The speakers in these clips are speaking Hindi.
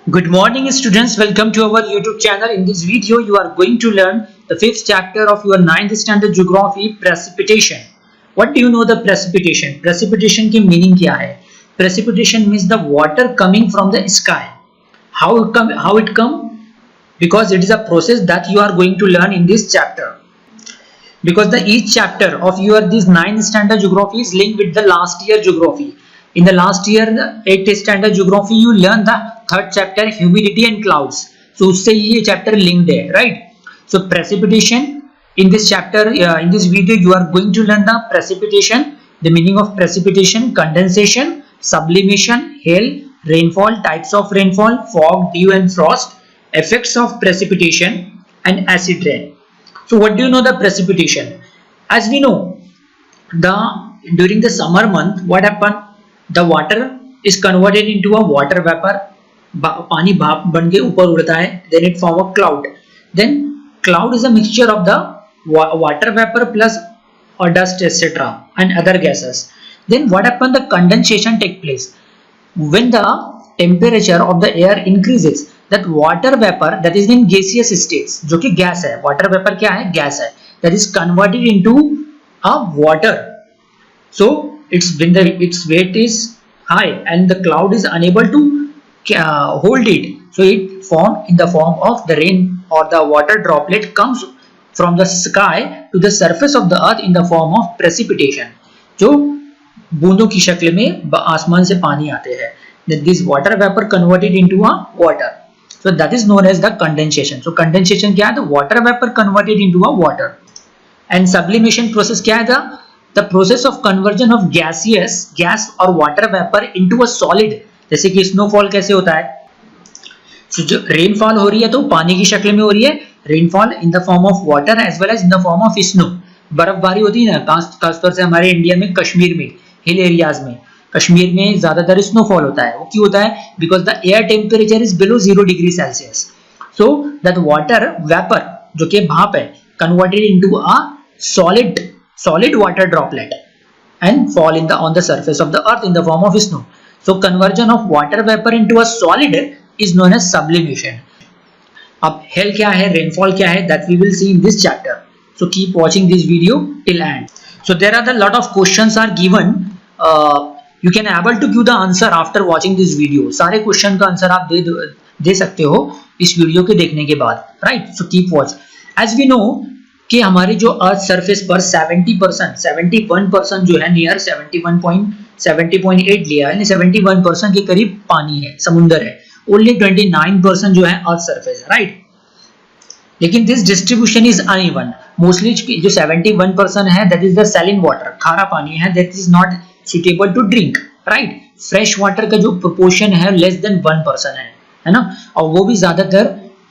Good morning students, welcome to our YouTube channel. In this video you are going to learn the 5th chapter of your 9th standard geography, precipitation. What do you know the precipitation? Precipitation की meaning क्या है? Precipitation means the water coming from the sky. How it come? Because it is a process that you are going to learn in this chapter. Because each chapter of your this 9th standard geography is linked with the last year geography. In the last year 8th standard geography you learn the third chapter humidity and clouds. So उससे ये chapter linked है, right? So precipitation in this chapter in this video you are going to learn the precipitation, the meaning of precipitation, condensation, sublimation, hail, rainfall, types of rainfall, fog, dew and frost, effects of precipitation and acid rain. So what do you know the precipitation? As we know, during the summer month what happened? The water is converted into a water vapor. पानी भाप बन के ऊपर उड़ता है. Then it form a cloud. Then cloud is a mixture of the water vapor plus or dust etc. and other gases. Then what happen? The condensation take place when the temperature of the air increases. That water vapor that is in gaseous states, जो कि गैस है. water vapor क्या है? गैस है. That is converted into a water. So its weight is high and the cloud is unable to hold it. So it formed in the form of the rain or the water droplet comes from the sky to the surface of the earth in the form of precipitation. जो बूंदों की शक्ल में आसमान से पानी आते हैं. This water vapor converted into a water. So that is known as the condensation. So condensation क्या है? The water vapor converted into a water. And sublimation process क्या है? The process of conversion of gas or water vapor into a solid. जैसे कि स्नोफॉल कैसे होता है? So, जो रेनफॉल हो रही है तो पानी की शक्ल में हो रही है. Rainfall in the form of water as well as in the form of snow. बर्फबारी होती है ना, खासतौर से हमारे इंडिया में कश्मीर में हिल एरियाज में कश्मीर में ज्यादातर स्नोफॉल होता है. वो क्यों होता है? Because the air temperature is below 0 degree Celsius. So that water vapour जो कि भाप है converted into a solid water droplet and fall on the surface of the earth in the form of snow. So conversion of water vapor into a solid is known as sublimation. अब hail क्या है, rainfall क्या है, that we will see in this chapter. So keep watching this video till end. So there are the lot of questions are given. You can able to give the answer after watching this video. सारे question का आंसर आप दे सकते हो इस वीडियो के देखने के बाद, right? So keep watch. As we know कि हमारे जो अर्थ सरफेस पर 71% जो है नियर 70.8 लिया है, 71% के करीब पानी है, समुंदर है. ओनली 29% जो है अर्थ सरफेस है, राइट? लेकिन this distribution is uneven. Mostly जो 71% है that is the saline water, खारा पानी है, that is not suitable to drink, right? Fresh water का जो प्रोपोर्शन है लेस देन 1% है ना, और वो भी ज्यादातर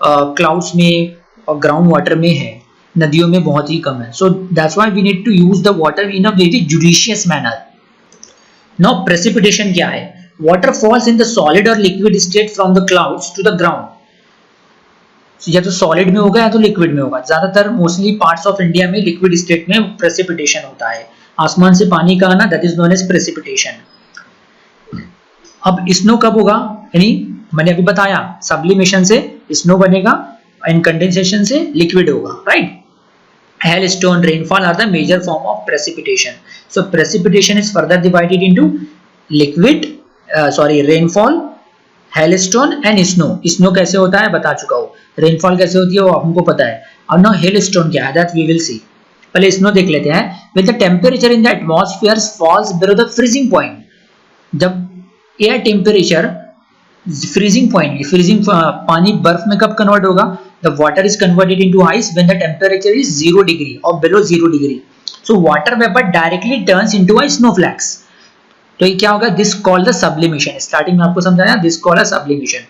क्लाउड्स में और ग्राउंड वाटर में है, नदियों में बहुत ही कम है. So that's why we need to use the water in a very judicious manner. Now precipitation क्या है? Water falls in the solid और liquid state from the clouds to the ground. या तो सॉलिड में होगा या तो लिक्विड में होगा. ज्यादातर मोस्टली पार्ट्स ऑफ इंडिया में लिक्विड स्टेट में प्रेसिपिटेशन होता है. आसमान से पानी का आना that is known as precipitation. अब स्नो कब होगा? यानी मैंने अभी बताया सब्लिमेशन से स्नो बनेगा एंड कंडेंसेशन से लिक्विड होगा, right? Hailstone, rainfall are the major form of precipitation. So precipitation is further divided into rainfall, hailstone and snow. Snow कैसे होता है बता चुका हूँ. Rainfall कैसे होती है वो हमको पता है. अब ना hailstone क्या है that we will see. पहले snow देख लेते हैं. When the temperature in the atmosphere falls below the freezing point. जब air temperature freezing point, पानी बर्फ में कब कन्वर्ट होगा? The water is converted into ice when the temperature is 0 degree or below 0 degree. So water vapor directly turns into a snowflakes. तो ये क्या होगा? This called the sublimation. Starting में आपको समझाया this called a sublimation.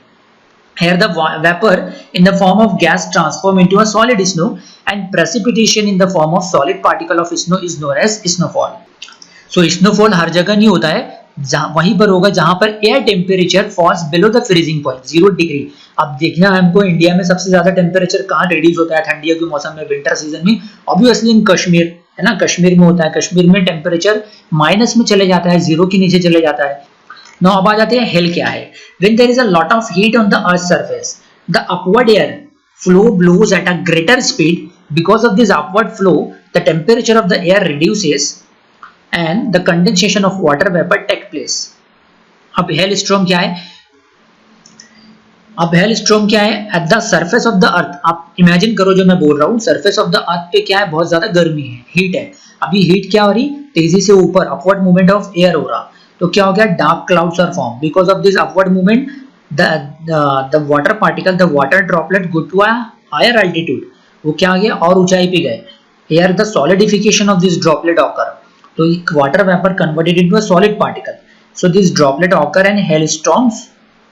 Here the vapor in the form of gas transform into a solid snow and precipitation in the form of solid particle of snow is known as snowfall. So snowfall हर जगह नहीं होता है, वहीं पर होगा जहां पर air temperature falls below the freezing point 0 degree. अब देखना है हमको इंडिया में सबसे ज्यादा टेम्परेचर कहाँ रिड्यूस होता है ठंडियों के मौसम में, विंटर सीजन में. ऑब्वियसली इन कश्मीर है ना, कश्मीर में होता है. कश्मीर में टेम्परेचर माइनस में चले जाता है, 0 के नीचे चले जाता है. नाउ अब आ जाते हैं हेल क्या है। When there is a lot of heat on the earth surface, the upward air flow blows at a greater speed, because of this upward flow the temperature of the air reduces and the condensation of water vapour take place. अब हेल स्टॉर्म क्या है? अब हेल स्टॉर्म क्या है? At the surface of the earth, आप इमेजिन करो जो मैं बोल रहा हूँ, सरफेस ऑफ द अर्थ पे क्या है? बहुत ज्यादा गर्मी है, हीट है। अभी हीट क्या हो रही? तेजी से ऊपर अपवर्ड मूवमेंट ऑफ एयर हो रहा, तो क्या हो गया? Dark clouds are form because of this upward movement. The water particle, the water droplet go to a higher altitude, वो क्या आ गया? और ऊंचाई पे गए। Air the solidification of this droplet occur, तो water vapour converted into a solid particle, so this droplet occur and hail storms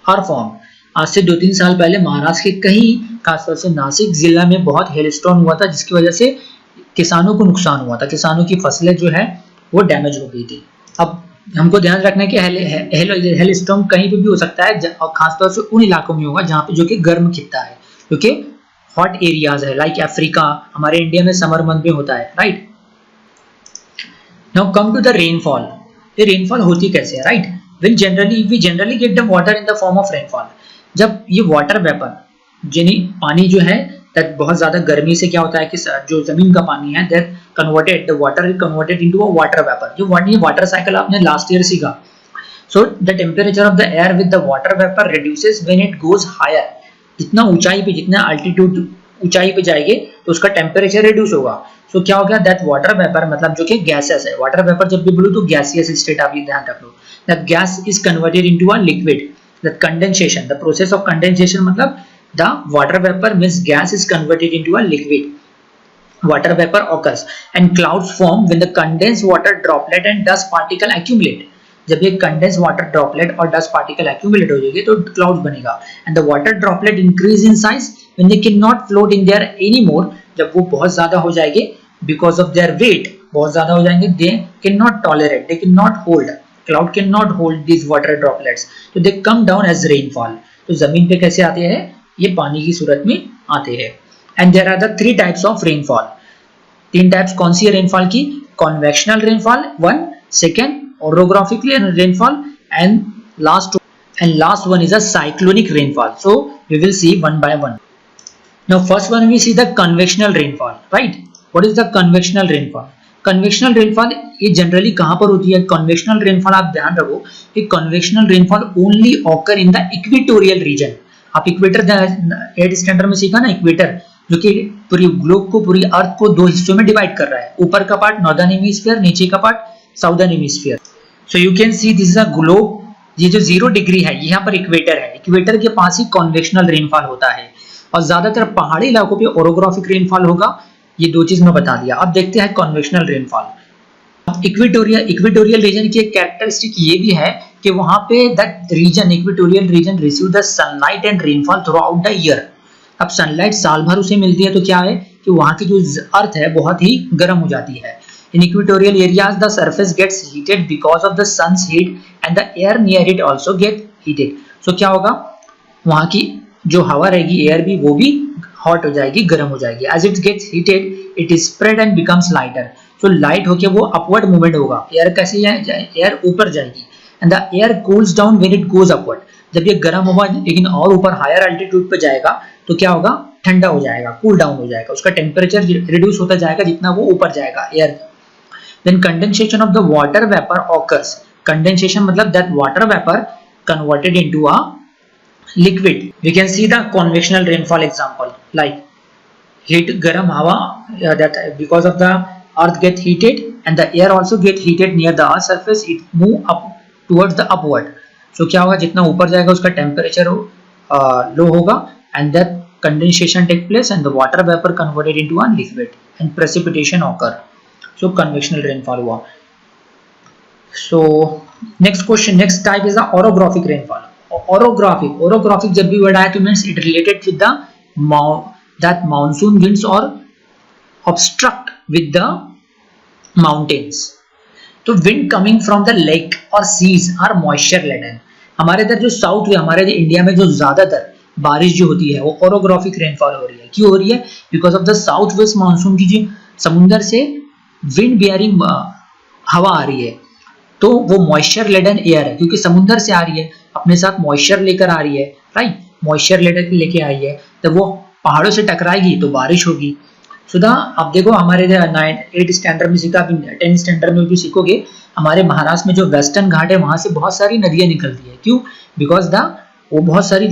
are form. आज से 2-3 साल पहले महाराष्ट्र के कहीं, खासतौर से नासिक जिला में बहुत हेलस्टॉर्म हुआ था, जिसकी वजह से किसानों को नुकसान हुआ था, किसानों की फसलें जो है वो डैमेज हो गई थी। अब हमको ध्यान रखना है कि हेलस्टॉर्म कहीं पे भी हो सकता है, और खासतौर से उन इलाकों में होगा जहाँ पे जो कि गर्म खित्ता है, क्योंकि हॉट एरियाज है, लाइक अफ्रीका, हमारे इंडिया में समर मंथ में होता है, right. Now come to the rainfall. ये रेनफॉल होती कैसे है, right? We generally get the water in the form of rainfall. जब ये वाटर वेपर, यानी पानी जो है, दैट बहुत ज्यादा गर्मी से क्या होता है कि जो जमीन का पानी है, that converted, the water is converted into a water vapour. जो वाटर साइकिल आपने लास्ट ईयर सीखा। So the temperature of the air with the water vapour reduces when it goes higher. जितना ऊंचाई पे, जितना अल्टीट्यूड ऊंचाई पे जाएंगे तो उसका टेम्परेचर रिड्यूस होगा। सो क्या हो गया? दैट वाटर वेपर मतलब जो कि गैसेस है, वाटर वेपर जब भी बोलूं तो गैसियस स्टेट, आप ये ध्यान रख लो। That gas is converted into a liquid. The condensation, the process of condensation मतलब the water vapor means gas is converted into a liquid. Water vapor occurs and clouds form when the condensed water droplet and dust particle accumulate. जब ये condensed water droplet और dust particle accumulate हो जाएंगे तो clouds बनेगा। And the water droplet increase in size when they cannot float in there anymore. जब वो बहुत ज्यादा हो जाएंगे because of their weight, बहुत ज्यादा हो जाएंगे, they cannot tolerate, they cannot hold. Cloud cannot hold these water droplets, so they come down as rainfall. तो जमीन पे कैसे आते हैं? ये पानी की सूरत में आते हैं। And there are the 3 types of rainfall. 3 types कौन सी है रेनफॉल की? Convectional rainfall 1, second orographic rainfall, and last one is a cyclonic rainfall. So we will see one by one. Now first one we see the convectional rainfall, right? What is the convectional rainfall? Convectional rainfall ये जनरली कहां पर होती है? कन्वेक्शनल रेनफॉल आप ध्यान रखो कि convectional rainfall only occur in the equatorial region. आप इक्वेटर 8th स्टैंडर्ड में सीखा ना, इक्वेटर जो कि पूरी ग्लोब को, पूरी अर्थ को 2 हिस्सों में डिवाइड कर रहा है। ऊपर का पार्ट नॉर्दर्न हेमिस्फीयर, नीचे का part southern hemisphere. So you can see this is a globe. ये जो 0 डिग्री है यहाँ पर इक्वेटर है, इक्वेटर के पास ही कन्वेक्शनल रेनफॉल होता है, और ज्यादातर पहाड़ी इलाकों पे ओरोग्राफिक रेनफॉल होगा। ये 2 चीज मैं बता दिया। अब देखते हैं कन्वेक्शनल रेनफॉल। अब इक्वेटोरियल रीजन की एक कैरेक्टरिस्टिक ये भी है कि वहां पे that region, equatorial region receive the sunlight and rainfall throughout the year. अब सनलाइट साल भर उसे मिलती है, तो क्या है कि वहां की जो अर्थ है बहुत ही गर्म हो जाती है। In equatorial areas the surface gets heated because of the sun's heat and the air near it also get heated. So क्या होगा? वहां की जो हवा रहेगी, एयर भी, वो भी हॉट हो जाएगी, गर्म हो जाएगी। As it gets heated it is spread and becomes lighter. So light होके वो अपवर्ड मूवमेंट होगा, एयर कैसे जाए? एयर ऊपर जाएगी। And the air cools down when it goes upward. जब ये गर्म होगा लेकिन और ऊपर हायर एल्टीट्यूड पे जाएगा तो क्या होगा? ठंडा हो जाएगा, कूल डाउन हो जाएगा, उसका टेम्परेचर रिड्यूस होता जाएगा जितना वो ऊपर जाएगा air. Then condensation of the water vapour occurs. Condensation मतलब that water vapour converted into a liquid. We can see the convectional rainfall example, like heat, garam hawa, that because of the earth get heated and the air also get heated near the earth surface, it move up towards the upward. So क्या होगा? जितना ऊपर जाएगा उसका टेम्परेचर लो होगा, and that condensation take place and the water vapor converted into a liquid and precipitation occur. So convectional rainfall हुआ. So next question, next type is the orographic rainfall. Orographic जब भी वर्ड आया तो means it related with that monsoon winds और ऑब्स्ट्रक्ट विद द माउंटेन्स। तो wind coming from the lake और सीज आर मॉइस्चर लेडन। हमारे इधर जो साउथ में, हमारे इंडिया में जो ज्यादातर बारिश जो होती है वो ओरोग्राफिक रेनफॉल हो रही है। क्यों हो रही है? Because of the south west monsoon की जो समुंदर से विंड बियरिंग हवा आ रही है, तो वो मॉइस्चर लेडन एयर है, क्योंकि समुद्र से आ रही है, अपने साथ मॉइस्चर लेकर आ रही है, राइट, मॉइस्चर लेकर लेके आई है, तो वो पहाड़ों से टकराएगी तो बारिश होगी। सुधा आप देखो हमारे 8 स्टैंडर्ड में सीखा, 10 स्टैंडर्ड में भी सीखोगे, हमारे महाराष्ट्र में जो वेस्टर्न घाट है वहां से बहुत सारी नदियां निकलती है। क्यों? बिकॉज वो बहुत सारी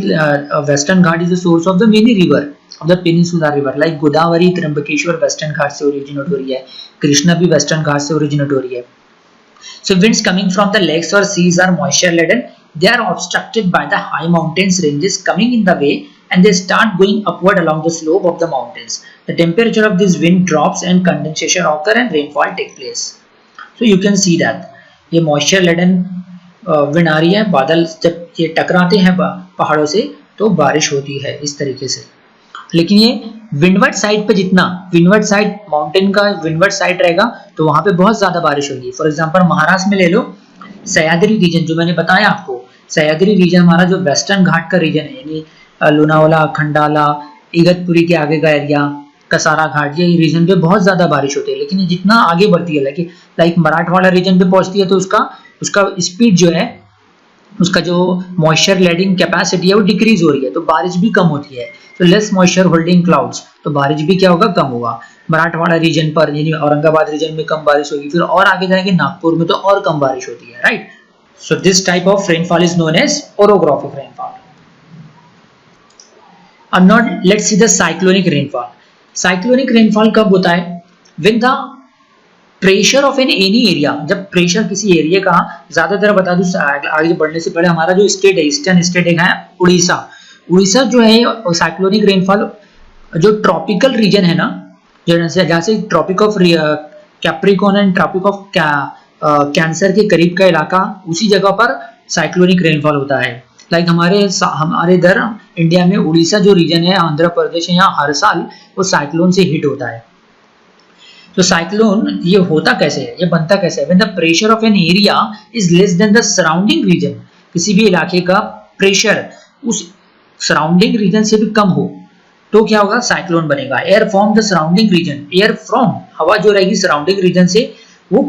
western Ghat is the source of the many river of the peninsular river, like Godavari Trimbakeshwar western Ghat से ओरिजिनेट हो रही है, कृष्णा भी वेस्टर्न घाट से ओरिजिनेट हो रही है। So winds coming from the lakes or seas are moisture laden. They are obstructed by the high mountains ranges coming in the way, and they start going upward along the slope of the mountains. The temperature of this wind drops and condensation occur and rainfall take place. So you can see that ये moisture laden wind आ रही है, बादल जब ये टकराते हैं पहाड़ों से तो बारिश होती है इस तरीके से। लेकिन ये विंडवर्ड साइड पे, जितना विंडवर्ड साइड माउंटेन का विंडवर्ड साइड रहेगा तो वहां पे बहुत ज्यादा बारिश होगी। फॉर एग्जांपल महाराष्ट्र में ले लो, सह्याद्री रीजन जो मैंने बताया आपको, सह्याद्री रीजन हमारा जो वेस्टर्न घाट का रीजन है, यानी लोनावाला, खंडाला, इगतपुरी के आगे का एरिया, कसारा घाट, ये रीजन पे बहुत ज्यादा बारिश होती है। लेकिन ये जितना आगे बढ़ती है, लाइक मराठवाड़ा रीजन पे पहुंचती है तो उसका स्पीड जो है, उसका जो मॉइस्चर लेडिंग कैपेसिटी है वो डिक्रीज हो रही है, तो बारिश भी कम होती है। तो लेस मॉइस्चर होल्डिंग क्लाउड्स, तो बारिश भी क्या होगा, कम होगा। मराठवाड़ा रीजन पर, यानी औरंगाबाद रीजन में कम बारिश होगी, फिर और आगे जाएंगे नागपुर में तो और कम बारिश होती है, right. So this type of rainfall is known as orographic rainfall. अब not let's see the cyclonic rainfall. Cyclonic rainfall कब होता है? When the pressure of any area, जब प्रेशर किसी एरिया का, ज्यादातर बता दूं आगे बढ़ने से पहले, हमारा जो स्टेट है, ईस्टर्न स्टेट है उड़ीसा, उड़ीसा जो है साइक्लोनिक रेनफॉल, जो ट्रॉपिकल रीजन है ना, जैसे Tropic of Capricorn and Tropic of Cancer के करीब का इलाका, उसी जगह पर साइक्लोनिक रेनफॉल होता है। लाइक हमारे इधर इंडिया में उड़ीसा जो रीजन है, आंध्र प्रदेश है, यहाँ हर साल वो साइक्लोन से हिट होता है। तो साइक्लोन ये होता कैसे है, ये बनता कैसे है? When the pressure of an area is less than the surrounding reason, किसी भी इलाके का प्रेशर उस सराउंडिंग रीजन से भी कम हो तो क्या होगा, साइक्लोन बनेगा। Air from the surrounding reason, air from, हवा जो रहेगी सराउंडिंग रीजन से, वो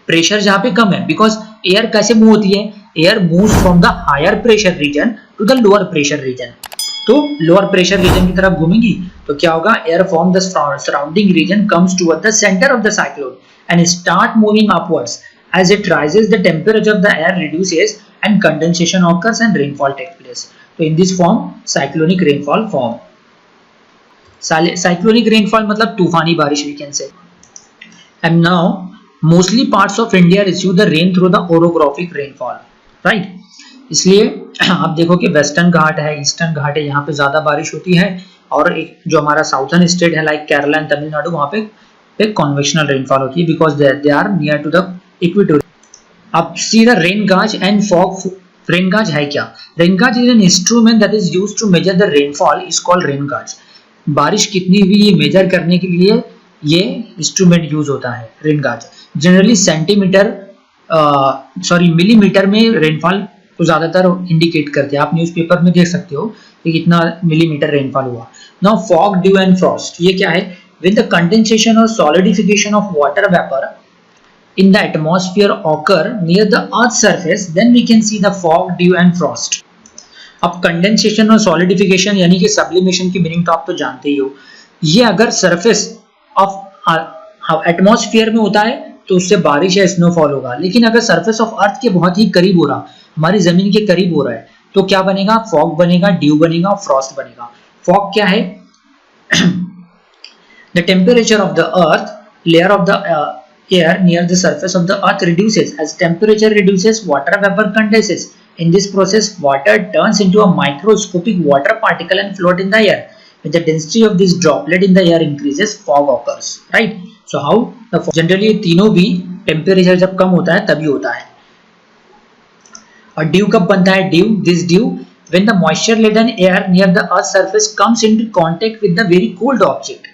प्रेशर जहां पे कम है, बिकॉज एयर कैसे मूव होती है, air moves from the higher pressure region to the lower pressure region, तो लोअर प्रेशर रीजन की तरफ घूमेंगी तो क्या होगा, air from the surrounding region comes toward the centre of the cyclone and start moving upwards, as it rises the temperature of the air reduces and condensation occurs and rainfall takes place. So in this form cyclonic rainfall form. Cyclonic rainfall मतलब तूफानी बारिश we can say. And now mostly parts of India receive the rain through the orographic rainfall, right? इसलिए आप देखो कि वेस्टर्न घाट है, ईस्टर्न घाट है, यहाँ पे ज्यादा बारिश होती है, और एक जो हमारा साउथर्न स्टेट है लाइक केरला एंड तमिलनाडु, वहाँ पे कन्वेक्शनल रेनफॉल होती है because they are near to the equator. अब see the rain gauge and fog. Rain gauge है क्या? Rain gauge is an instrument that is used to measure the rainfall, is called rain gauge. बारिश कितनी हुई ये मेजर करने के लिए ये इंस्ट्रूमेंट यूज होता है, रेन गाज। जनरली मिलीमीटर में रेनफॉल को ज्यादातर इंडिकेट करते हैं, आप न्यूज़पेपर में देख सकते हो कि कितना मिलीमीटर रेनफॉल हुआ। Now fog, due and Frost, ये क्या है? व्हेन द कंडेंसेशन और solidification of water vapour in the atmosphere occur near the earth's surface, then we can see the fog, dew and frost. अब कंडेंसेशन और सॉलिडिफिकेशन यानी कि सब्लिमेशन की मीनिंग तो आप तो जानते ही हो। ये अगर सरफेस ऑफ एटमॉस्फेयर में होता है तो उससे बारिश या स्नोफॉल होगा, लेकिन अगर सरफेस ऑफ अर्थ के बहुत ही करीब हो रहा, हमारी जमीन के करीब हो रहा है, तो क्या बनेगा? फॉग बनेगा, ड्यू बनेगा, फ्रॉस्ट बनेगा। फॉग क्या है? The temperature of the earth, layer of the air near the surface of the earth reduces. As temperature reduces, water vapor condenses. In this process, water turns into a microscopic water particle and float in the air. When the density of this droplet in the air increases, fog occurs. Right? So how the fog? Generally तीनों भी temperature जब कम होता है तभी होता है। और dew कब बनता है? This dew when the moisture laden air near the earth's surface comes into contact with the very cold object.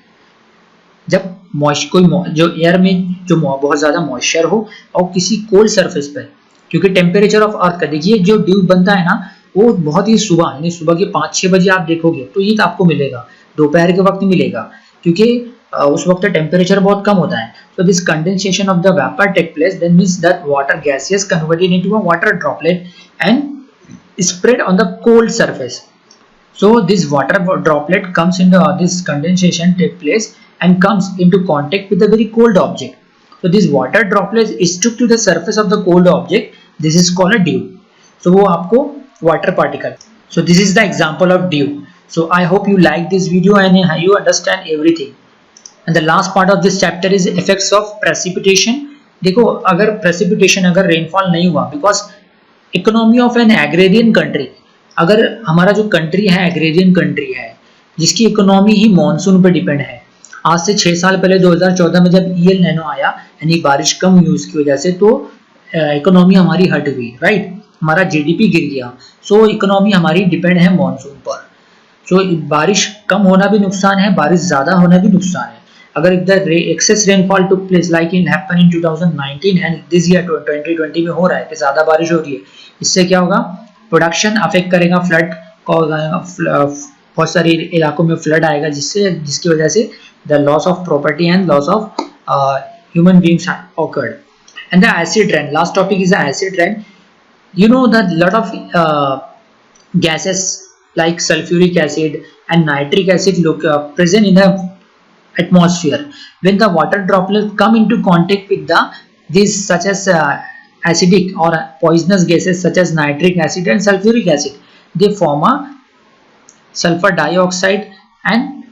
जब कोई जो एयर में जो बहुत ज्यादा मॉइस्चर हो और किसी कोल्ड सरफेस पर, क्योंकि टेम्परेचर ऑफ अर्थ का देखिए जो ड्यू बनता है ना, वो बहुत ही सुबह, यानी सुबह के 5-6 बजे आप देखोगे तो ये तो आपको मिलेगा, दोपहर के वक्त मिलेगा, क्योंकि उस वक्त टेम्परेचर बहुत कम होता है. So this condensation of the vapor take place, then means that water gases converted into a water droplet and spread on the cold surface. So this water droplet comes into this condensation take place and comes into contact with a very cold object. So this water droplet is stuck to the surface of the cold object. This is called a dew. So वो आपको water particle. So this is the example of dew. So I hope you like this video and you understand everything. And the last part of this chapter is effects of precipitation. देखो अगर precipitation अगर rainfall नहीं हुआ, because economy of an agrarian country, अगर हमारा जो कंट्री है एग्रेरियन कंट्री है जिसकी इकोनॉमी ही मॉनसून पे डिपेंड है. आज से 6 साल पहले 2014 में जब EL नैनो आया यानी बारिश कम हुई उसकी वजह से, तो इकोनॉमी हमारी हट हुई, राइट, हमारा जीडीपी गिर गया. सो इकोनॉमी हमारी डिपेंड है मॉनसून पर. सो बारिश कम होना भी नुकसान है, बारिश ज़्यादा होना भी नुकसान है. अगर the excess rainfall took place like in happen in 2019 and this year 2020 में हो रहा है कि ज़्यादा बारिश हो रही है, इससे क्या होगा, प्रोडक्शन अफेक्ट करेगा, फ्लड का बहुत सारे इलाकों में फ्लड आएगा जिसकी वजह से the loss of property and loss of human beings awkward. And the acid rain, last topic is the acid rain. You know that lot of gases like sulfuric acid and nitric acid look present in the atmosphere. When the water droplets come into contact with these such as acidic or poisonous gases such as nitric acid and sulfuric acid, they form a sulfur dioxide and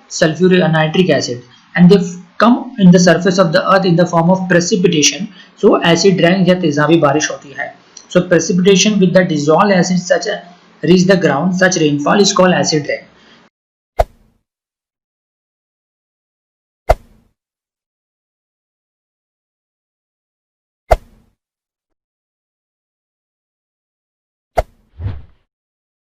nitric acid, and they come in the surface of the earth in the form of precipitation. So acid rain या तेजाबी बारिश होती है. So precipitation with the dissolved acid such reach the ground, such rainfall is called acid rain.